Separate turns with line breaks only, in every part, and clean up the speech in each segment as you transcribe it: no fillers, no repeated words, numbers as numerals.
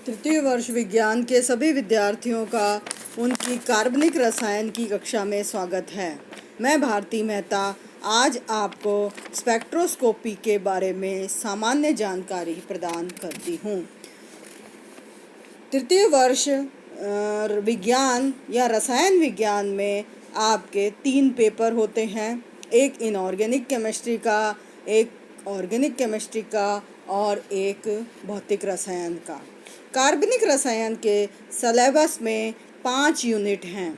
तृतीय वर्ष विज्ञान के सभी विद्यार्थियों का उनकी कार्बनिक रसायन की कक्षा में स्वागत है। मैं भारती मेहता आज आपको स्पेक्ट्रोस्कोपी के बारे में सामान्य जानकारी प्रदान करती हूँ। तृतीय वर्ष विज्ञान या रसायन विज्ञान में आपके 3 पेपर होते हैं, एक इनऑर्गेनिक केमिस्ट्री का, एक ऑर्गेनिक केमिस्ट्री का और एक भौतिक रसायन का। कार्बनिक रसायन के सिलेबस में 5 यूनिट हैं।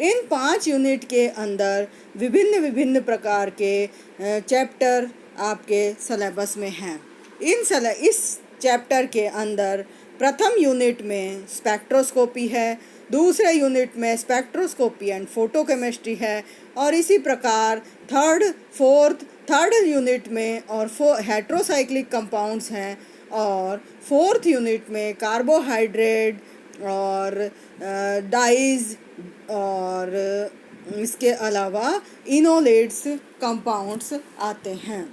इन 5 यूनिट के अंदर विभिन्न प्रकार के चैप्टर आपके सिलेबस में हैं। इस चैप्टर के अंदर प्रथम यूनिट में स्पेक्ट्रोस्कोपी है, दूसरे यूनिट में स्पेक्ट्रोस्कोपी एंड फोटोकेमिस्ट्री है और इसी प्रकार थर्ड यूनिट में और हेट्रोसाइक्लिक कंपाउंड्स हैं और फोर्थ यूनिट में कार्बोहाइड्रेट और डाइज और इसके अलावा इनोलेट्स कंपाउंड्स आते हैं।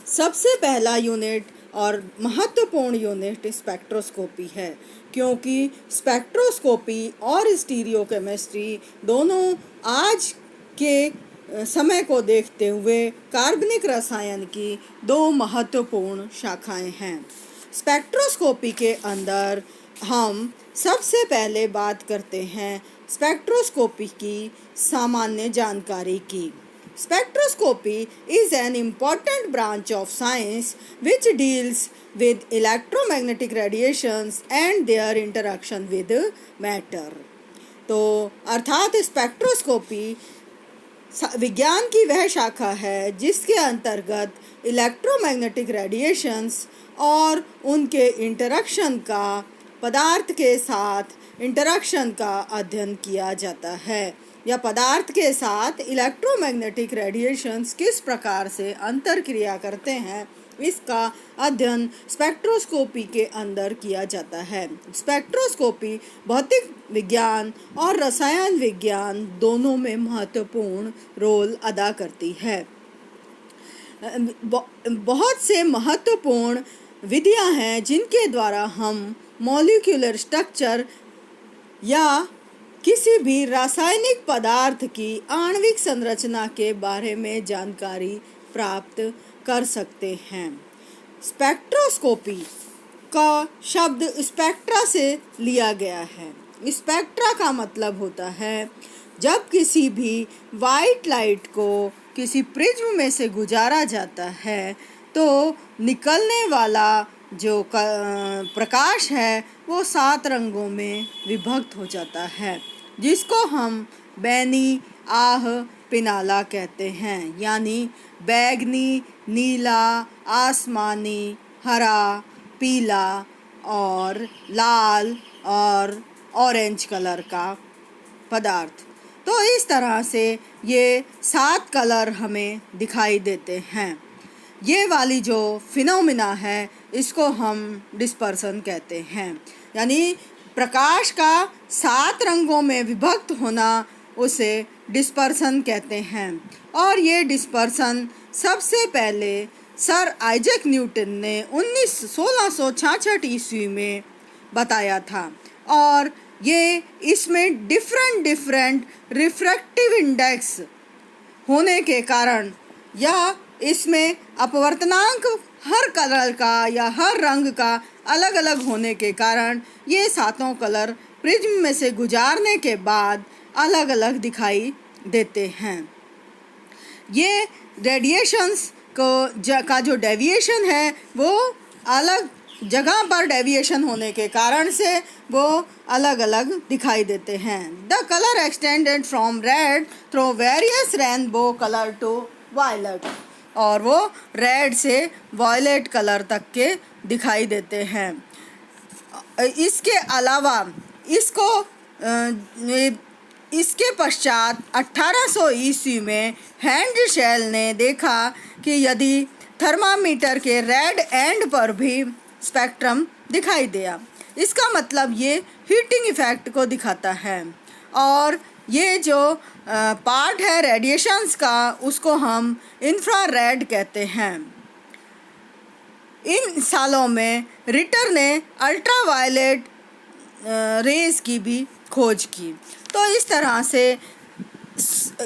सबसे पहला यूनिट और महत्वपूर्ण यूनिट स्पेक्ट्रोस्कोपी है, क्योंकि स्पेक्ट्रोस्कोपी और स्टीरियोकेमिस्ट्री दोनों आज के समय को देखते हुए कार्बनिक रसायन की 2 महत्वपूर्ण शाखाएं हैं। स्पेक्ट्रोस्कोपी के अंदर हम सबसे पहले बात करते हैं स्पेक्ट्रोस्कोपी की सामान्य जानकारी की। Spectroscopy is an important branch of science which deals with electromagnetic radiations and their interaction with matter। तो अर्थात स्पेक्ट्रोस्कोपी विज्ञान की वह शाखा है जिसके अंतर्गत इलेक्ट्रोमैग्नेटिक रेडिएशंस और उनके इंटरेक्शन का पदार्थ के साथ इंटरेक्शन का अध्ययन किया जाता है, या पदार्थ के साथ इलेक्ट्रोमैग्नेटिक रेडिएशंस किस प्रकार से अंतरक्रिया करते हैं इसका अध्ययन स्पेक्ट्रोस्कोपी के अंदर किया जाता है। स्पेक्ट्रोस्कोपी भौतिक विज्ञान और रसायन विज्ञान दोनों में महत्वपूर्ण रोल अदा करती है। बहुत से महत्वपूर्ण विधियां हैं जिनके द्वारा हम मॉलिक्यूलर स्ट्रक्चर या किसी भी रासायनिक पदार्थ की आणविक संरचना के बारे में जानकारी प्राप्त कर सकते हैं। स्पेक्ट्रोस्कोपी का शब्द स्पेक्ट्रा से लिया गया है। स्पेक्ट्रा का मतलब होता है जब किसी भी वाइट लाइट को किसी प्रिज्म में से गुजारा जाता है तो निकलने वाला जो प्रकाश है वो 7 रंगों में विभक्त हो जाता है, जिसको हम बैनी, आह, पिनाला कहते हैं, यानी बैगनी, नीला, आसमानी, हरा, पीला और लाल और ऑरेंज कलर का पदार्थ। तो इस तरह से ये 7 कलर हमें दिखाई देते हैं। ये वाली जो फिनोमिना है इसको हम डिस्पर्सन कहते हैं, यानी प्रकाश का 7 रंगों में विभक्त होना उसे डिस्पर्सन कहते हैं। और ये डिस्पर्सन सबसे पहले सर आइजैक न्यूटन ने 1666 ईस्वी में बताया था और ये इसमें डिफरेंट रिफ्रैक्टिव इंडेक्स होने के कारण या इसमें अपवर्तनांक हर कलर का या हर रंग का अलग अलग होने के कारण ये 7 कलर प्रिज्म में से गुजारने के बाद अलग अलग दिखाई देते हैं। ये रेडिएशंस का जो डेविएशन है वो अलग जगह पर डेविएशन होने के कारण से वो अलग अलग दिखाई देते हैं। The colour extended from red through various rainbow colour to violet, और वो रेड से वायलेट कलर तक के दिखाई देते हैं। इसके अलावा इसके पश्चात 1800 ईस्वी में हैंडशेल ने देखा कि यदि थर्मामीटर के रेड एंड पर भी स्पेक्ट्रम दिखाई दिया, इसका मतलब ये हीटिंग इफ़ेक्ट को दिखाता है और ये जो पार्ट है रेडिएशंस का उसको हम इंफ्रारेड कहते हैं। इन सालों में रिटर ने अल्ट्रावायलेट रेज की भी खोज की। तो इस तरह से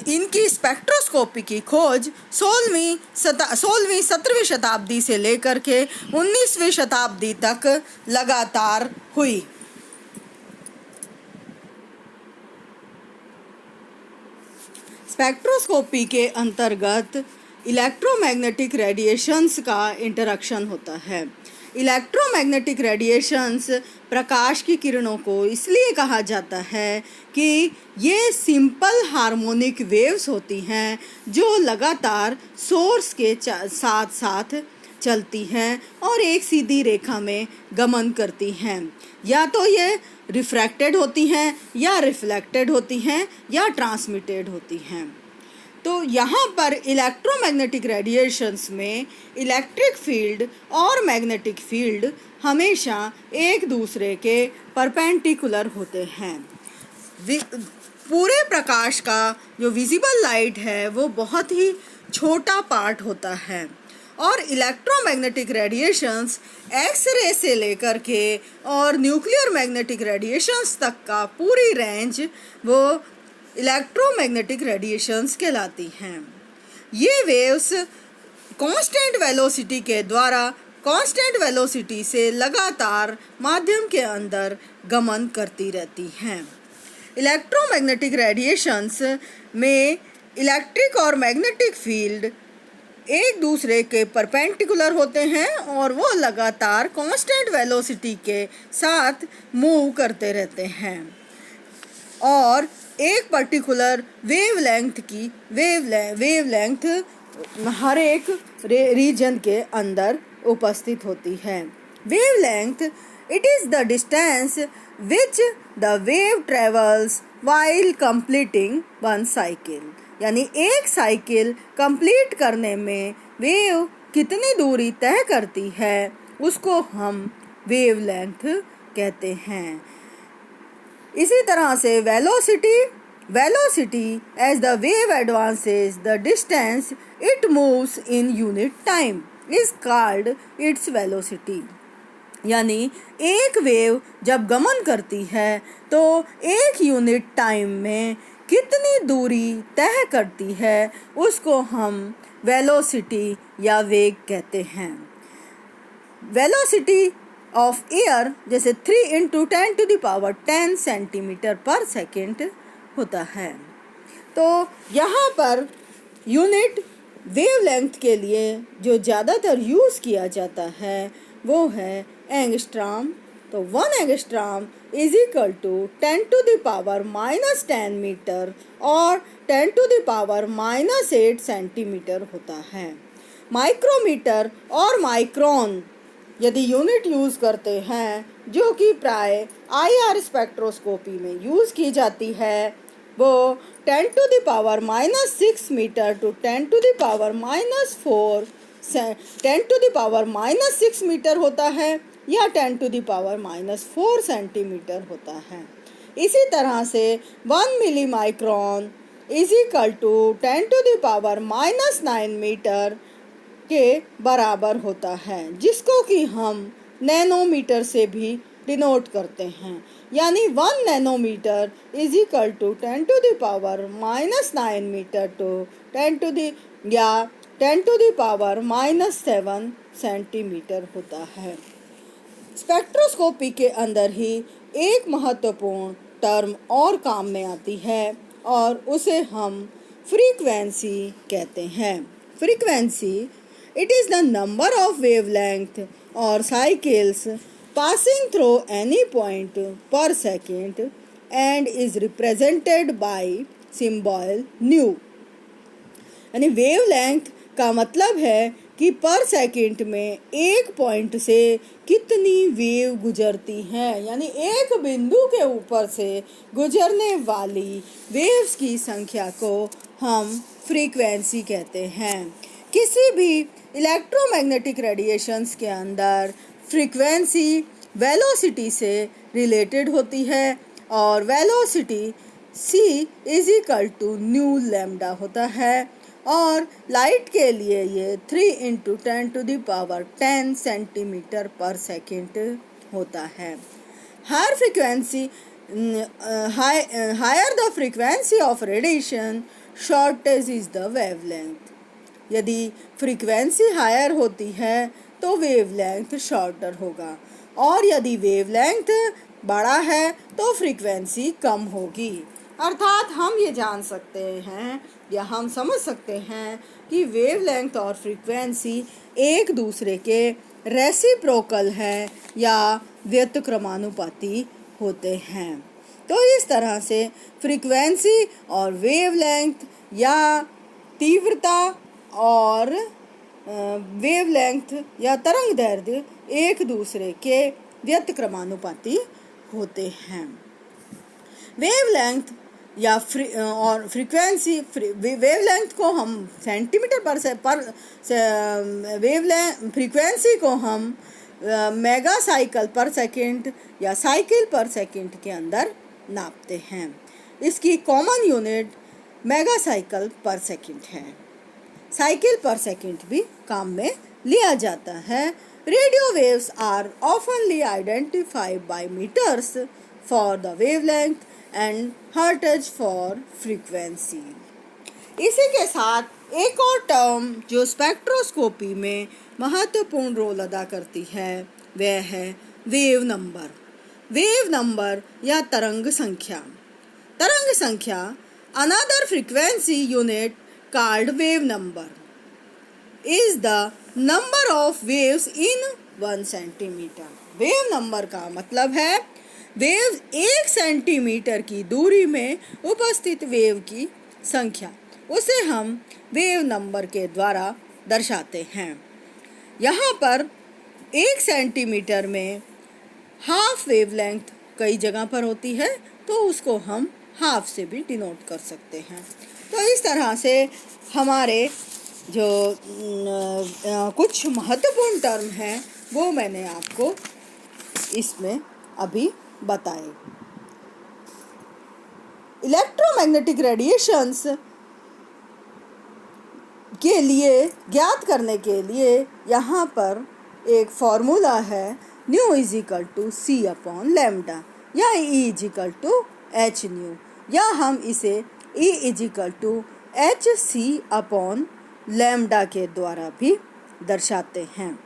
इनकी स्पेक्ट्रोस्कोपी की खोज 16वीं 17वीं शताब्दी से लेकर के 19वीं शताब्दी तक लगातार हुई। स्पेक्ट्रोस्कोपी के अंतर्गत इलेक्ट्रोमैग्नेटिक रेडिएशंस का इंटरैक्शन होता है। इलेक्ट्रोमैग्नेटिक रेडिएशंस प्रकाश की किरणों को इसलिए कहा जाता है कि ये सिंपल हार्मोनिक वेव्स होती हैं जो लगातार सोर्स के साथ साथ चलती हैं और एक सीधी रेखा में गमन करती हैं। या तो ये रिफ्रैक्टेड होती हैं या रिफ्लेक्टेड होती हैं या ट्रांसमिटेड होती हैं। तो यहाँ पर इलेक्ट्रोमैग्नेटिक रेडिएशंस में इलेक्ट्रिक फील्ड और मैग्नेटिक फील्ड हमेशा एक दूसरे के परपेंडिकुलर होते हैं। पूरे प्रकाश का जो विजिबल लाइट है वो बहुत ही छोटा पार्ट होता है और इलेक्ट्रोमैग्नेटिक रेडिएशंस एक्स-रे से लेकर के और न्यूक्लियर मैग्नेटिक रेडिएशंस तक का पूरी रेंज वो इलेक्ट्रोमैग्नेटिक रेडिएशंस कहलाती हैं। ये वेव्स कांस्टेंट वेलोसिटी के द्वारा कांस्टेंट वेलोसिटी से लगातार माध्यम के अंदर गमन करती रहती हैं। इलेक्ट्रोमैग्नेटिक रेडिएशंस में इलेक्ट्रिक और मैग्नेटिक फील्ड एक दूसरे के परपेंडिकुलर होते हैं और वो लगातार कांस्टेंट वेलोसिटी के साथ मूव करते रहते हैं और एक पर्टिकुलर वेवलेंथ हर एक रीजन के अंदर उपस्थित होती है। Wavelength it is the distance which the wave travels while completing one cycle, यानी एक साइकिल कंप्लीट करने में वेव कितनी दूरी तय करती है उसको हम वेवलेंथ कहते हैं। इसी तरह से velocity as the wave advances the distance it moves in unit time is called its velocity, यानी एक वेव जब गमन करती है तो एक यूनिट टाइम में कितनी दूरी तय करती है उसको हम वेलोसिटी या वेग कहते हैं। वेलोसिटी ऑफ एयर जैसे 3 × 10⁻10 सेंटीमीटर पर सेकेंड होता है। तो यहाँ पर यूनिट वेवलेंथ के लिए जो ज़्यादातर यूज़ किया जाता है वो है एंगस्ट्रॉम। तो 1 angstrom is equal to 10⁻⁻10 metre और 10⁻⁻8 सेंटीमीटर होता है। माइक्रोमीटर और माइक्रोन यदि यूनिट यूज़ करते हैं जो कि प्राय IR स्पेक्ट्रोस्कोपी में यूज़ की जाती है वो 10⁻⁻6 मीटर टू 10⁻⁻6 मीटर होता है या 10⁻⁻4 सेंटीमीटर होता है। इसी तरह से 1 milli micron is equal to 10⁻⁻9 metre के बराबर होता है, जिसको कि हम नैनोमीटर से भी डिनोट करते हैं, यानी 1 nanometre is equal to 10⁻⁻9 metre to 10⁻⁻7 centimetre होता है। स्पेक्ट्रोस्कोपी के अंदर ही एक महत्वपूर्ण टर्म और काम में आती है और उसे हम फ्रीक्वेंसी कहते हैं। Frequency it is the number of wavelength or cycles passing through any point per second and is represented by symbol nu। यानी वेवलेंथ का मतलब है कि पर सेकंड में एक पॉइंट से कितनी वेव गुजरती हैं, यानी एक बिंदु के ऊपर से गुजरने वाली वेव्स की संख्या को हम फ्रीक्वेंसी कहते हैं। किसी भी इलेक्ट्रोमैग्नेटिक रेडिएशंस के अंदर फ्रीक्वेंसी वेलोसिटी से रिलेटेड होती है और velocity c is equal to nu lambda होता है और लाइट के लिए ये 3 × 10⁻10 सेंटीमीटर पर सेकेंड होता है। Higher frequency higher the frequency of radiation shortage is the wavelength. यदि फ्रीक्वेंसी हायर होती है तो वेवलेंथ शॉर्टर होगा, और यदि वेवलेंथ बड़ा है तो फ्रीक्वेंसी कम होगी। अर्थात हम ये जान सकते हैं या हम समझ सकते हैं कि वेवलेंथ और फ्रीक्वेंसी एक दूसरे के रेसिप्रोकल है या व्युत्क्रमानुपाती होते हैं। तो इस तरह से फ्रीक्वेंसी और वेवलेंथ या तीव्रता और वेवलेंथ या तरंग दैर्ध्य एक दूसरे के व्युत्क्रमानुपाती होते हैं। वेवलेंथ या और फ्रीक्वेंसी वेवलेंथ को हम सेंटीमीटर पर वेवलेंथ फ्रीक्वेंसी को हम मेगा साइकिल पर सेकंड या साइकिल पर सेकंड के अंदर नापते हैं। इसकी common unit mega cycle per second है। साइकिल पर सेकंड भी काम में लिया जाता है। Radio waves are oftenly identified by metres for the wavelength and hertz for frequency. इसी के साथ एक और टर्म जो स्पेक्ट्रोस्कोपी में महत्वपूर्ण रोल अदा करती है वह है वेव नंबर। वेव नंबर या तरंग संख्या। तरंग संख्या another frequency unit called wave number is the number of waves in 1 centimetre. Wave number का मतलब है वेव 1 सेंटीमीटर की दूरी में उपस्थित वेव की संख्या। उसे हम वेव नंबर के द्वारा दर्शाते हैं। यहाँ पर 1 सेंटीमीटर में हाफ वेवलेंथ कई जगह पर होती है, तो उसको हम हाफ से भी डिनोट कर सकते हैं। तो इस तरह से हमारे जो कुछ महत्वपूर्ण टर्म हैं वो मैंने आपको इसमें अभी बताए। इलेक्ट्रोमैग्नेटिक रेडिएशंस के लिए ज्ञात करने के लिए यहाँ पर एक फॉर्मूला है न्यू = c/λ या E = hν, या हम इसे E = hc/λ के द्वारा भी दर्शाते हैं।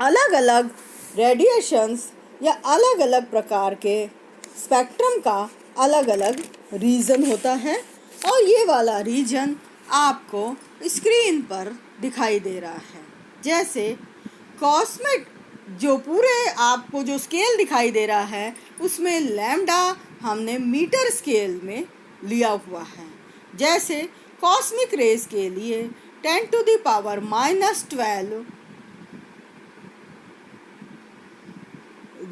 अलग अलग रेडिएशंस या अलग अलग प्रकार के स्पेक्ट्रम का अलग अलग रीजन होता है, और ये वाला रीजन आपको स्क्रीन पर दिखाई दे रहा है। जैसे कॉस्मिक जो पूरे आपको जो स्केल दिखाई दे रहा है उसमें लैम्डा हमने मीटर स्केल में लिया हुआ है। जैसे कॉस्मिक रेज के लिए 10⁻⁻12,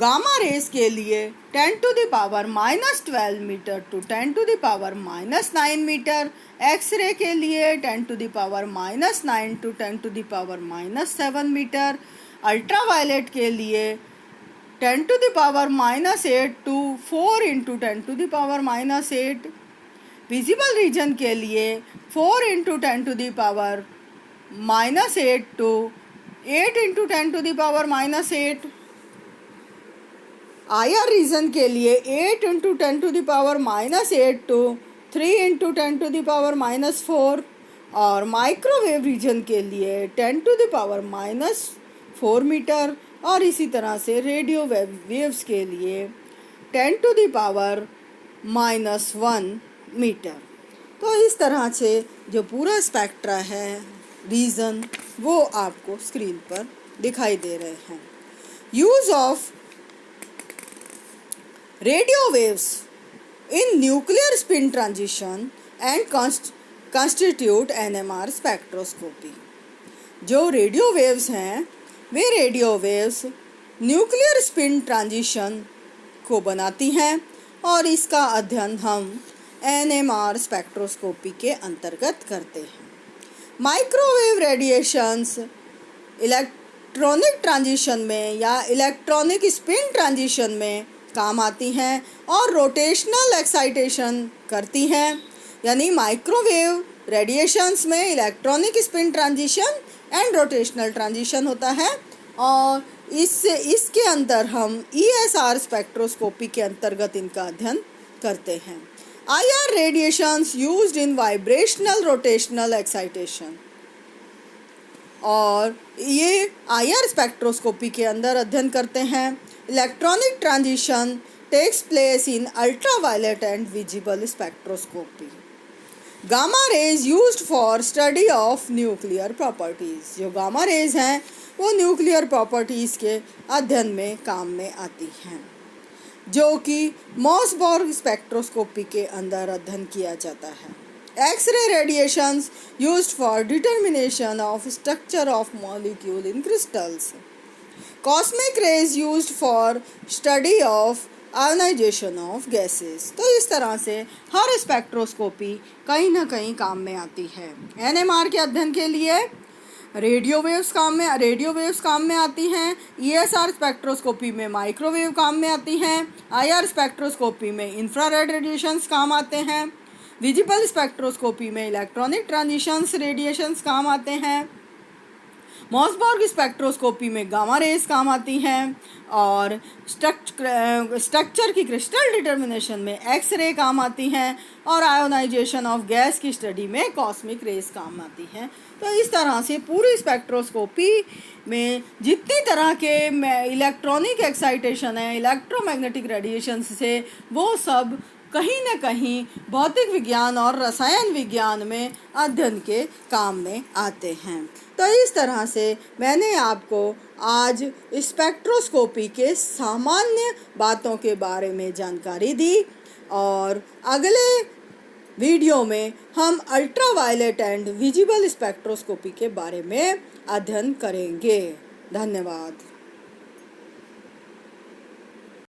गामा रेस के लिए 10⁻⁻12 मीटर टू 10⁻⁻9 मीटर, एक्सरे के लिए 10⁻⁻9 टू 10⁻⁻7 मीटर, अल्ट्रावायलेट के लिए 10⁻⁻8 टू 4 × 10⁻⁻8, विजिबल रीजन के लिए 4 × 10⁻⁻8 टू 8 × 10⁻⁻8, IR रीजन के लिए 8 × 10⁻⁻8 टू 3 × 10⁻⁻4, और माइक्रोवेव रीजन के लिए 10⁻⁻4 मीटर, और इसी तरह से रेडियो वेव्स के लिए 10⁻⁻1 मीटर। तो इस तरह से जो पूरा स्पेक्ट्रा है रीजन वो आपको स्क्रीन पर दिखाई दे रहे हैं। Use of radio waves in nuclear spin transition and constitute NMR spectroscopy. जो रेडियो वेव्स हैं वे radio waves nuclear spin transition को बनाती हैं, और इसका अध्ययन हम NMR स्पेक्ट्रोस्कोपी के अंतर्गत करते हैं। माइक्रोवेव रेडिएशंस इलेक्ट्रॉनिक ट्रांजिशन में या इलेक्ट्रॉनिक स्पिन ट्रांजिशन में काम आती हैं और रोटेशनल एक्साइटेशन करती हैं, यानी माइक्रोवेव रेडिएशंस में electronic spin transition and rotational transition होता है, और इसके अंदर हम ESR स्पेक्ट्रोस्कोपी के अंतर्गत इनका अध्ययन करते हैं। IR radiations used in vibrational rotational excitation, और ये IR स्पेक्ट्रोस्कोपी के अंदर अध्ययन करते हैं। Electronic transition takes place in ultraviolet and visible spectroscopy. Gamma rays used for study of nuclear properties, जो गामा रेज हैं वो न्यूक्लियर प्रॉपर्टीज़ के अध्ययन में काम में आती हैं, जो कि मॉसबॉर्ग स्पेक्ट्रोस्कोपी के अंदर अध्ययन किया जाता है। X ray radiations used for determination of structure of molecule in crystals. Cosmic rays used for study of ionisation of gases. तो इस तरह से हर स्पेक्ट्रोस्कोपी कहीं ना कहीं काम में आती है। NMR के अध्ययन के लिए रेडियो वेव्स काम में आती हैं। ESR स्पेक्ट्रोस्कोपी में माइक्रोवेव काम में आती हैं। IR स्पेक्ट्रोस्कोपी में इंफ्रारेड रेडिएशंस काम आते हैं। विजिबल स्पेक्ट्रोस्कोपी में इलेक्ट्रॉनिक ट्रांजिशंस रेडिएशंस काम आते हैं। मॉसबॉर्ग स्पेक्ट्रोस्कोपी में गामा रेज काम आती हैं, और स्ट्रक्चर की क्रिस्टल डिटर्मिनेशन में एक्सरे काम आती हैं, और आयोनाइजेशन ऑफ गैस की स्टडी में कॉस्मिक रेज काम आती हैं। तो इस तरह से पूरी स्पेक्ट्रोस्कोपी में जितनी तरह के इलेक्ट्रॉनिक एक्साइटेशन है, इलेक्ट्रोमैग्नेटिक रेडिएशन से, वो सब कहीं न कहीं भौतिक विज्ञान और रसायन विज्ञान में अध्ययन के काम में आते हैं। तो इस तरह से मैंने आपको आज स्पेक्ट्रोस्कोपी के सामान्य बातों के बारे में जानकारी दी, और अगले वीडियो में हम अल्ट्रावायलेट एंड विजिबल स्पेक्ट्रोस्कोपी के बारे में अध्ययन करेंगे। धन्यवाद।